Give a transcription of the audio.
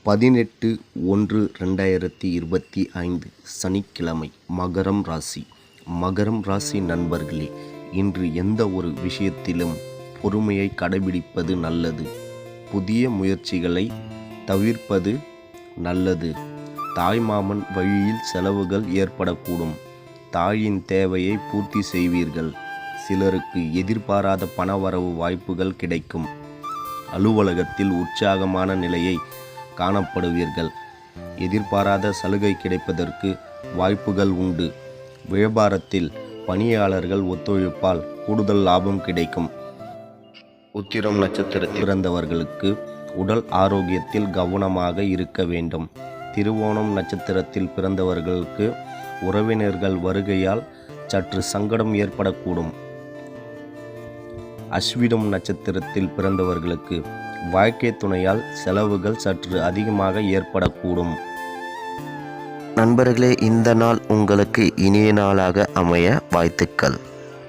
18/1/2025 சனிக்கிழமை. மகரம் ராசி. மகரம் ராசி நண்பர்களே, இன்று எந்த ஒரு விஷயத்திலும் பொறுமையை கடைபிடிப்பது நல்லது. புதிய முயற்சிகளை தவிர்ப்பது நல்லது. தாய்மாமன் வழியில் செலவுகள் ஏற்படக்கூடும். தாயின் தேவையை பூர்த்தி செய்வீர்கள். சிலருக்கு எதிர்பாராத பணவரவு வாய்ப்புகள் கிடைக்கும். அலுவலகத்தில் உற்சாகமான நிலையை காணப்படுவீர்கள். எதிர்பாராத சலுகை கிடைப்பதற்கு வாய்ப்புகள் உண்டு. வியாபாரத்தில் பணியாளர்கள் ஒத்துழைப்பால் கூடுதல் லாபம் கிடைக்கும். உத்திரம் நட்சத்திரத்தில் பிறந்தவர்களுக்கு உடல் ஆரோக்கியத்தில் கவனமாக இருக்க வேண்டும். திருவோணம் நட்சத்திரத்தில் பிறந்தவர்களுக்கு உறவினர்கள் வருகையால் சற்று சங்கடம் ஏற்படக்கூடும். அஸ்வினம் நட்சத்திரத்தில் பிறந்தவர்களுக்கு வாழ்க்கை துணையால் செலவுகள் சற்று அதிகமாக ஏற்படக்கூடும். நண்பர்களே, இந்த நாள் உங்களுக்கு இனிய நாளாக அமைய வாழ்த்துக்கள்.